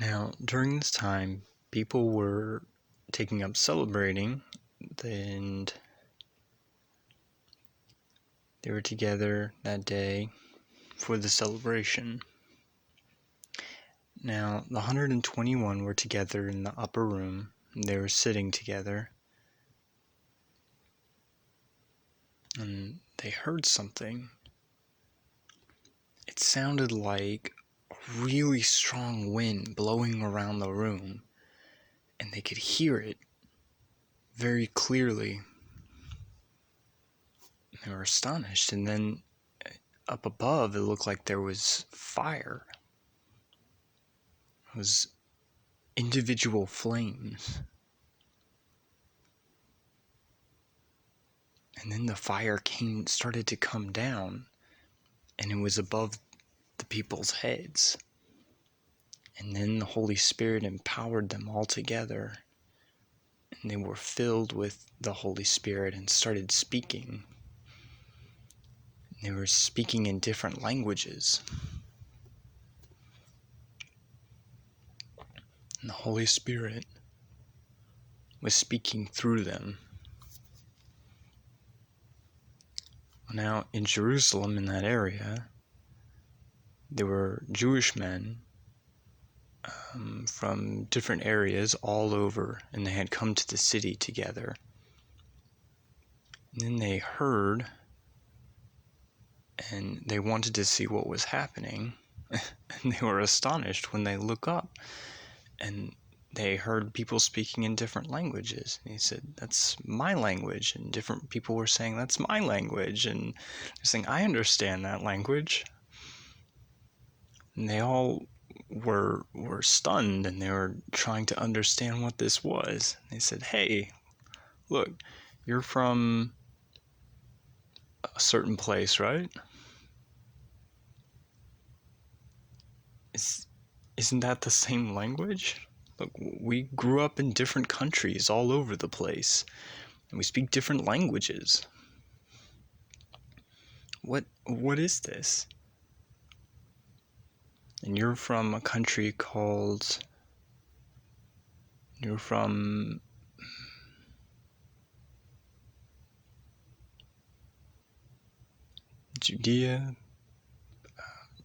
Now, during this time, people were taking up celebrating, and they were together that day for the celebration. Now, the 121 were together in the upper room, and they were sitting together, and they heard something. It sounded like a really strong wind blowing around the room, and they could hear it very clearly. They were astonished, and then up above, it looked like there was fire. It was individual flames. And then the fire started to come down, and it was above the people's heads. And then the Holy Spirit empowered them all together, and they were filled with the Holy Spirit and started speaking. They were speaking in different languages. And the Holy Spirit was speaking through them. Now, in Jerusalem, in that area, there were Jewish men from different areas all over, and they had come to the city together. And then they heard, and they wanted to see what was happening, and they were astonished when they look up, and they heard people speaking in different languages. And he said, "That's my language," and different people were saying, "That's my language," and they're saying, "I understand that language." And they all were stunned, and they were trying to understand what this was. They said, "Hey, look, you're from a certain place, right? Isn't that the same language? Look, we grew up in different countries all over the place, and we speak different languages. What is this? And you're from a country you're from Judea,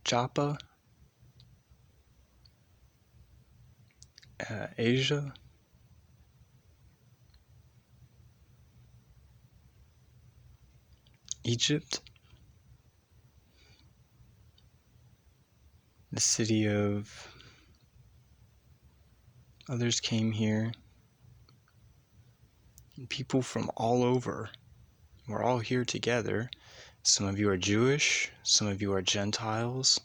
Joppa, Asia, Egypt, the city of..." Others came here, and people from all over. We're all here together. Some of you are Jewish, some of you are Gentiles.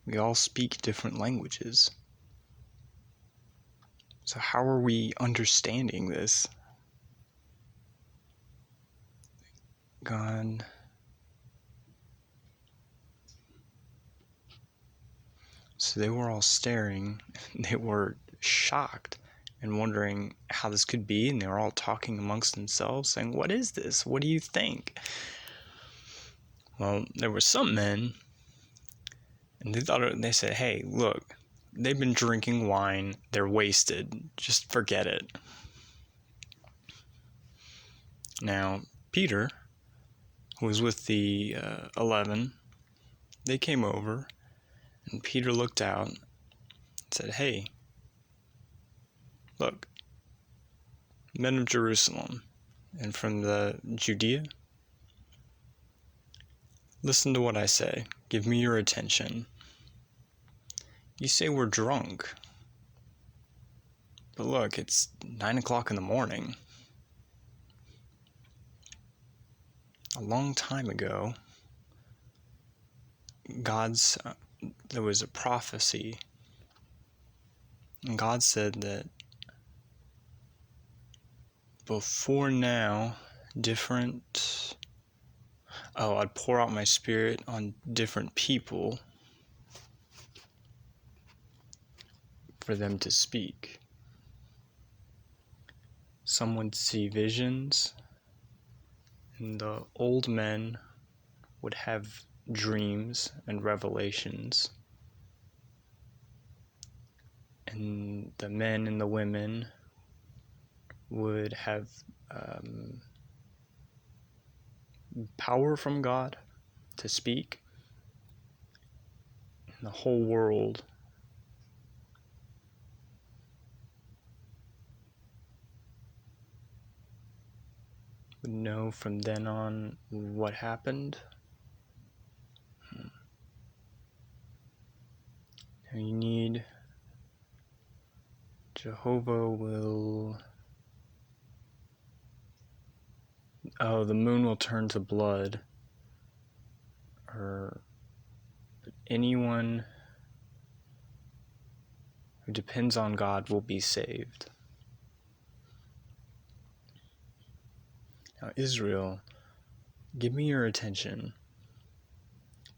We all speak different languages. So how are we understanding this? God. So they were all staring. They were shocked and wondering how this could be, and they were all talking amongst themselves, saying, "What is this? What do you think?" Well, there were some men, and they said, "Hey, look, they've been drinking wine. They're wasted. Just forget it." Now, Peter, who was with the 11, they came over, and Peter looked out and said, "Hey, look, men of Jerusalem and from the Judea, listen to what I say. Give me your attention. You say we're drunk, but look, it's 9 o'clock in the morning. A long time ago, there was a prophecy, and God said that before now, I'd pour out my spirit on different people for them to speak. Some would see visions, And the old men would have dreams and revelations. And the men and the women would have power from God to speak. And the whole world would know from then on what happened. Now you need Jehovah will... Oh, the moon will turn to blood. Or anyone who depends on God will be saved. Now, Israel, give me your attention.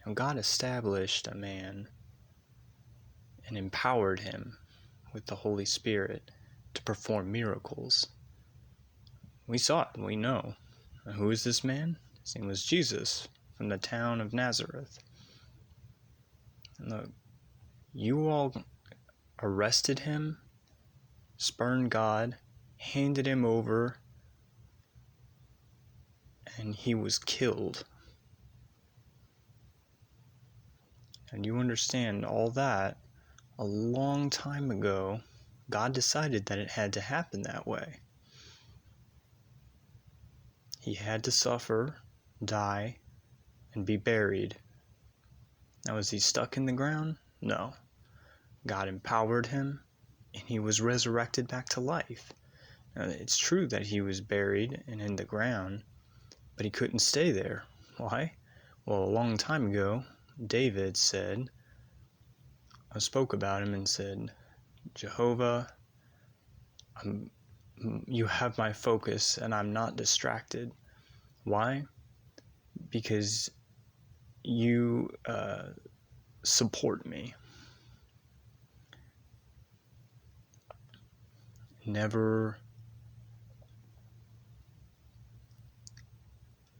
Now, God established a man and empowered him with the Holy Spirit to perform miracles. We saw it, we know. Who is this man? His name was Jesus, from the town of Nazareth. And look, you all arrested him, spurned God, handed him over, and he was killed. And you understand all that a long time ago, God decided that it had to happen that way. He had to suffer, die, and be buried. Now, was he stuck in the ground? No. God empowered him, and he was resurrected back to life. Now, it's true that he was buried and in the ground, but he couldn't stay there. Why? Well, a long time ago, David said, I spoke about him and said, Jehovah, you have my focus and I'm not distracted. Why? Because you support me. Never...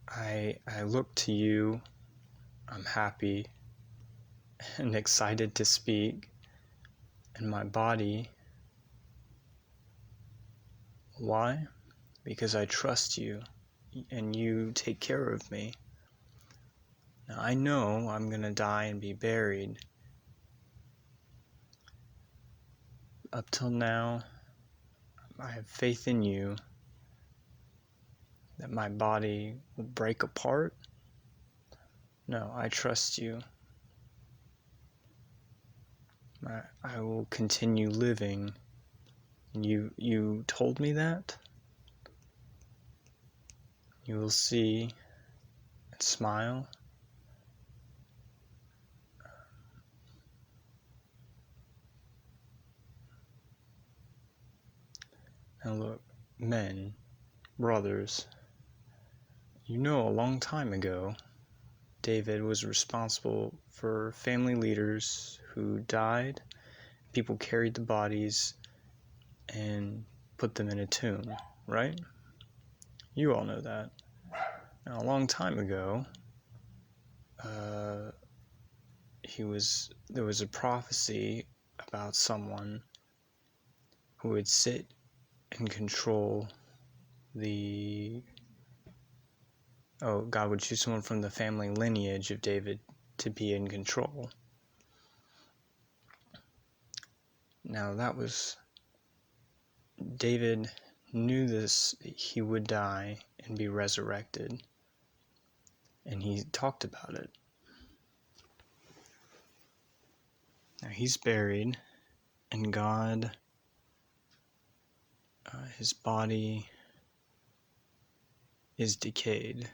I look to you. I'm happy and excited to speak, and my body. Why? Because I trust you, and you take care of me. Now, I know I'm going to die and be buried. Up till now, I have faith in you that my body will break apart. No, I trust you. I will continue living. You told me that. You will see and smile. Now look, men, brothers, you know a long time ago, David was responsible for family leaders who died. People carried the bodies and put them in a tomb, right? You all know that. Now, a long time ago, there was a prophecy about someone who would sit and control God would choose someone from the family lineage of David to be in control. Now David knew this, he would die and be resurrected, and he talked about it. Now he's buried, and God, his body is decayed.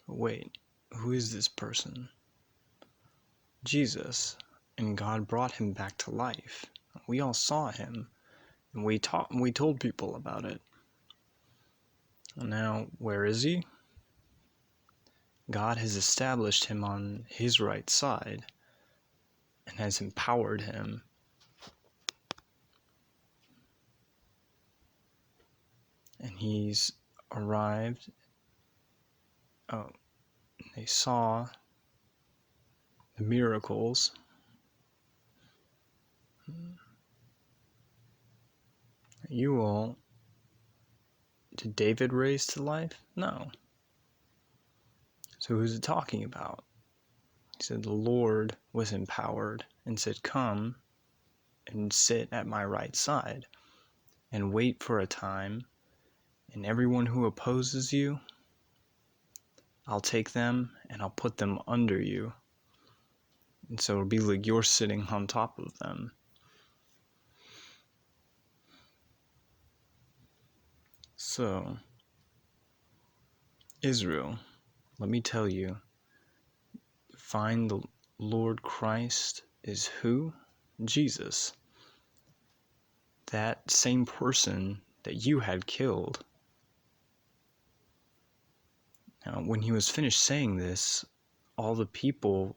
Wait, who is this person? Jesus, and God brought him back to life. We all saw him, and we told people about it. And now, where is he? God has established him on his right side and has empowered him. he's arrived. They saw the miracles. You all, did David raise to life? No. So who's it talking about? He said the Lord was empowered and said, come and sit at my right side and wait for a time, and everyone who opposes you, I'll take them and I'll put them under you. And so it'll be like you're sitting on top of them. So, Israel, let me tell you, find the Lord Christ is who? Jesus. That same person that you had killed. Now, when he was finished saying this, all the people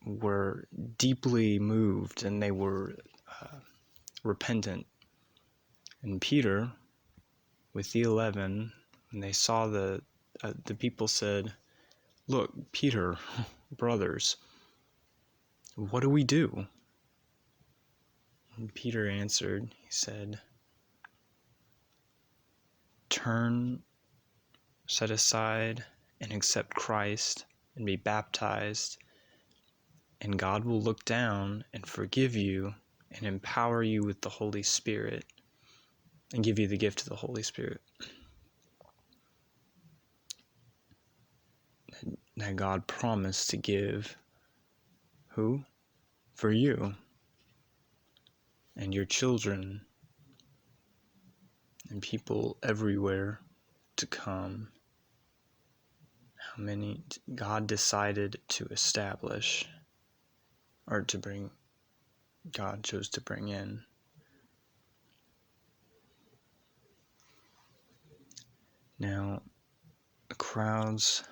were deeply moved and they were repentant. And Peter, with the 11, when they saw the people said, look, Peter, brothers, what do we do? And Peter answered, he said, turn, set aside, and accept Christ, and be baptized, and God will look down and forgive you and empower you with the Holy Spirit and give you the gift of the Holy Spirit that God promised to give. Who? For you and your children and people everywhere to come. How many God decided to establish, or to bring, God chose to bring in. Now, the crowds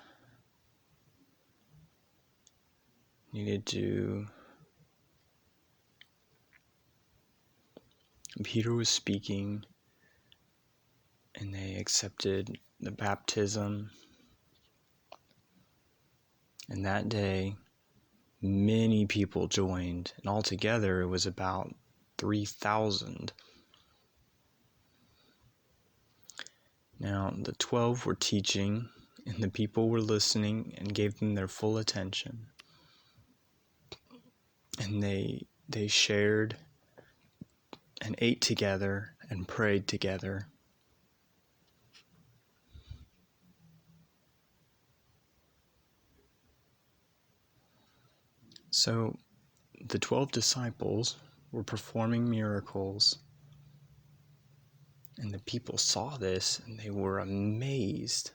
needed to, Peter was speaking, and they accepted the baptism. And that day, many people joined, and altogether it was about 3,000. Now, the 12 were teaching, and the people were listening and gave them their full attention. And they shared and ate together and prayed together. So, the 12 disciples were performing miracles, and the people saw this and they were amazed.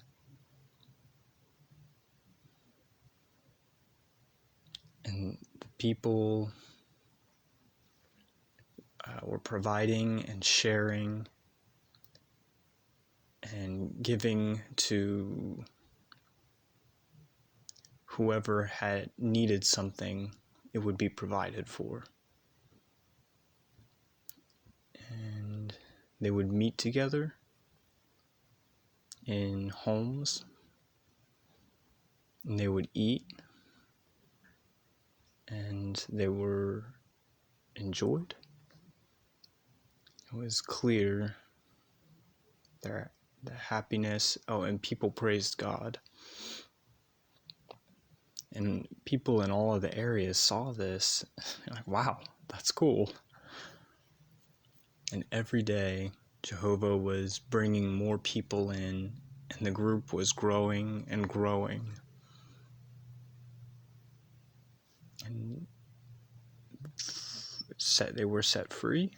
And the people were providing and sharing and giving to whoever had needed something, it would be provided for. And they would meet together in homes, and they would eat, and they were enjoyed. It was clear the happiness. Oh, and people praised God. And people in all of the areas saw this. Like, wow, that's cool. And every day, Jehovah was bringing more people in, and the group was growing and growing. And they were set free.